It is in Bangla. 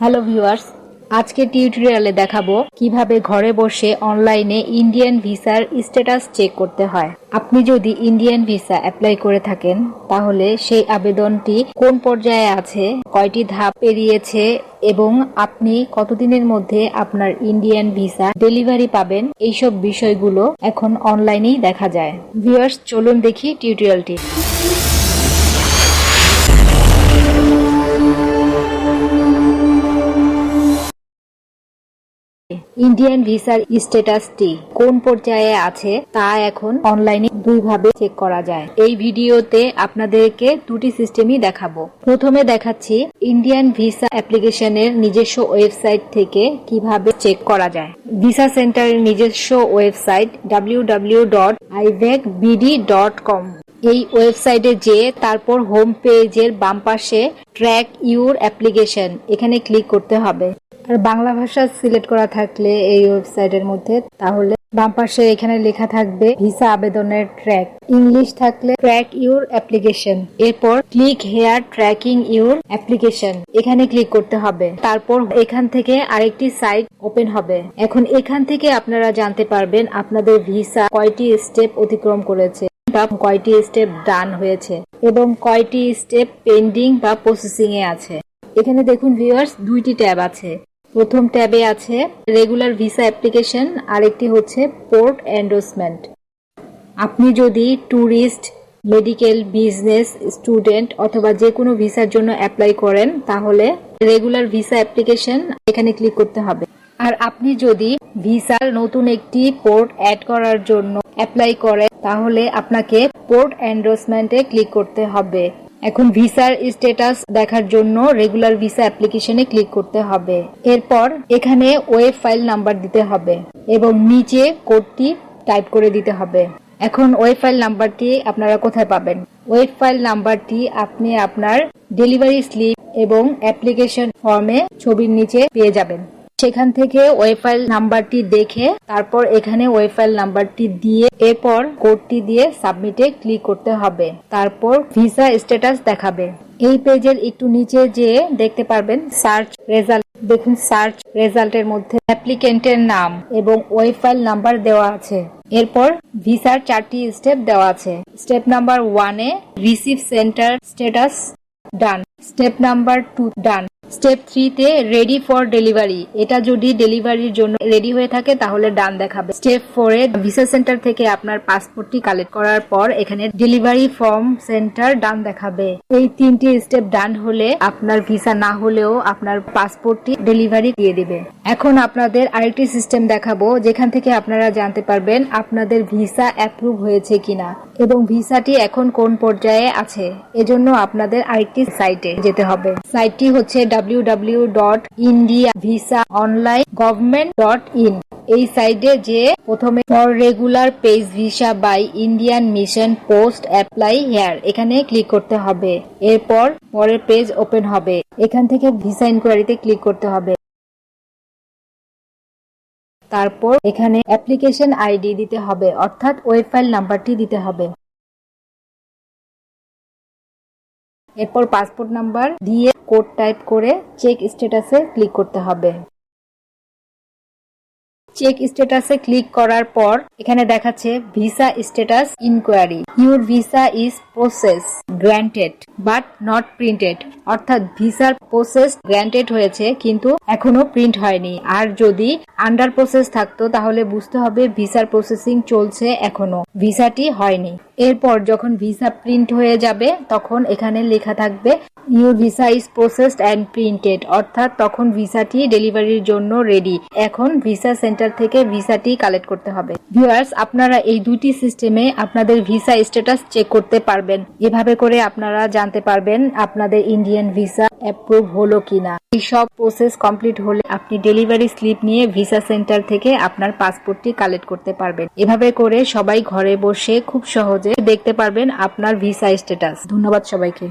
হ্যালো ভিউয়ার্স, আজকে টিউটোরিয়ালে দেখাবো কিভাবে ঘরে বসে অনলাইনে ইন্ডিয়ান ভিসার স্ট্যাটাস চেক করতে হয়। আপনি যদি ইন্ডিয়ান ভিসা অ্যাপ্লাই করে থাকেন তাহলে সেই আবেদনটি কোন পর্যায়ে আছে, কয়টি ধাপ পেরিয়েছে এবং আপনি কতদিনের মধ্যে আপনার ইন্ডিয়ান ভিসা ডেলিভারি পাবেন, এইসব বিষয়গুলো এখন অনলাইনেই দেখা যায়। ভিউয়ার্স, চলুন দেখি টিউটোরিয়ালটি। ইন্ডিয়ান ভিসার স্ট্যাটাসটি কোন পর্যায়ে আছে তা এখন অনলাইনে দুইভাবে চেক করা যায়। এই ভিডিওতে আপনাদেরকে দুটি সিস্টেমই দেখাবো। প্রথমে দেখাচ্ছি ইন্ডিয়ান ভিসা অ্যাপ্লিকেশনের নিজস্ব ওয়েবসাইট থেকে কিভাবে চেক করা যায়। ভিসা সেন্টারের নিজস্ব ওয়েবসাইট www.ivacbd.com। এই ওয়েবসাইটে যেয়ে তারপর হোম পেজের বাম পাশে ট্র্যাক ইউর অ্যাপ্লিকেশন এখানে ক্লিক করতে হবে। আর বাংলা ভাষা সিলেক্ট করা থাকলে এই ওয়েবসাইটের মধ্যে তাহলে বাম পাশে এখানে লেখা থাকবে ভিসা আবেদনের ট্র্যাক। ইংলিশ থাকলে ট্র্যাক ইউর অ্যাপ্লিকেশন। এরপর click here tracking your application এখানে ক্লিক করতে হবে। তারপর এখান থেকে আরেকটি সাইট ওপেন হবে। এখন এখান থেকে আপনারা জানতে পারবেন আপনাদের ভিসা কয়টি স্টেপ অতিক্রম করেছে বা কয়টি স্টেপ ডান হয়েছে এবং কয়টি স্টেপ পেন্ডিং বা প্রসেসিং এ আছে। এখানে দেখুন ভিউয়ার্স, দুইটি ট্যাব আছে। প্রথম ট্যাবে আছে রেগুলার ভিসা অ্যাপ্লিকেশন, আরেকটি হচ্ছে পোর্ট এন্ডোর্সমেন্ট। আপনি যদি ট্যুরিস্ট, মেডিকেল, বিজনেস, স্টুডেন্ট অথবা যে কোনো ভিসার জন্য অ্যাপ্লাই করেন তাহলে রেগুলার ভিসা অ্যাপ্লিকেশন এখানে ক্লিক করতে হবে। আর আপনি যদি ভিসার নতুন একটি পোর্ট অ্যাড করার জন্য অ্যাপ্লাই করেন তাহলে আপনাকে পোর্ট এন্ডোর্সমেন্টে ক্লিক করতে হবে। এখন ভিসার স্ট্যাটাস দেখার জন্য রেগুলার ভিসা অ্যাপ্লিকেশনে ক্লিক করতে হবে। এরপর এখানে ওয়েব ফাইল নাম্বার দিতে হবে এবং নিচে কোডটি টাইপ করে দিতে হবে। এখন ওয়েব ফাইল নাম্বারটি আপনারা কোথায় পাবেন? ওয়েব ফাইল নাম্বারটি আপনি আপনার ডেলিভারি স্লিপ এবং অ্যাপ্লিকেশন ফর্মে ছবির নিচে পেয়ে যাবেন। সেখান থেকে ওয়েব ফাইল নাম্বারটি দেখে তারপর এখানে ওয়েব ফাইল নাম্বারটি দিয়ে এরপর কোডটি দিয়ে সাবমিটে ক্লিক করতে হবে। তারপর ভিসা স্ট্যাটাস দেখাবে। এই পেজের একটু নিচে যে দেখতে পারবেন সার্চ রেজাল্ট। দেখুন, সার্চ রেজাল্টের মধ্যে অ্যাপ্লিকেন্টের নাম এবং ওয়েব ফাইল নাম্বার দেওয়া আছে। এরপর ভিসার 4টি স্টেপ দেওয়া আছে। Step number 1 receive centre status done. Step number 2 done. Step 3 তে রেডি ফর ডেলিভারি, এটা যদি ডেলিভারির জন্য রেডি হয়ে থাকে তাহলে ডান দেখাবে। স্টেপ 4 এ ভিসা সেন্টার থেকে আপনার পাসপোর্টটি কালেক্ট করার পর এখানে ডেলিভারি ফর্ম সেন্টার ডান দেখাবে। এই 3টি স্টেপ ডান হলে আপনার ভিসা না হলেও আপনার পাসপোর্টটি ডেলিভারি দিয়ে দিবে। এখন আপনাদের আরেকটি সিস্টেম দেখাবো যেখান থেকে আপনারা জানতে পারবেন আপনাদের ভিসা অ্যাপ্রুভ হয়েছে কিনা এবং ভিসাটি এখন কোন পর্যায়ে আছে। এজন্য আপনাদের আরেকটি সাইটে যেতে হবে। সাইটটি হচ্ছে www.indiavisaonlinegovernment.in। এই সাইটে যে প্রথমে for regular page visa by Indian mission post apply here এখানে ক্লিক করতে হবে। এরপর পরের পেজ ওপেন হবে। এখান থেকে ভিসা ইনকোয়ারিতে ক্লিক করতে হবে। তারপর এখানে অ্যাপ্লিকেশন আইডি দিতে হবে, অর্থাৎ ওয়েব ফাইল নাম্বারটি দিতে হবে। এরপর পাসপোর্ট নাম্বার দিয়ে কোড টাইপ করে চেক স্ট্যাটাসে ক্লিক করতে হবে। চেক স্ট্যাটাসে ক্লিক করার পর এখানে দেখাচ্ছে visa status inquiry. Your visa is process granted but not printed, অর্থাৎ ভিসার প্রসেস গ্র্যান্টেড হয়েছে কিন্তু এখনো প্রিন্ট হয়নি। আর যদি আন্ডার প্রসেস থাকতো তাহলে বুঝতে হবে ভিসার প্রসেসিং চলছে, এখনো ভিসাটি হয়নি। এরপর যখন ভিসা প্রিন্ট হয়ে যাবে তখন এখানে লেখা থাকবে your visa is processed and printed, অর্থাৎ তখন ভিসাটি ডেলিভারির জন্য রেডি। এখন ভিসা সেন্টার থেকে ভিসাটি কালেক্ট করতে হবে। ভিউয়ার্স, আপনারা এই দুটি সিস্টেমে আপনাদের ভিসা স্ট্যাটাস চেক করতে পারবেন। এভাবে করে আপনারা জানতে পারবেন আপনাদের ইন্ডিয়ান ভিসা অ্যাপ্রুভ হলো কিনা। এই সব প্রসেস কমপ্লিট হলে আপনি ডেলিভারি স্লিপ নিয়ে ভিসা সেন্টার থেকে আপনার পাসপোর্টটি কালেক্ট করতে পারবেন। এভাবে করে সবাই ঘরে বসে খুব সহজে দেখতে পারবেন আপনার ভিসা স্ট্যাটাস। ধন্যবাদ সবাইকে।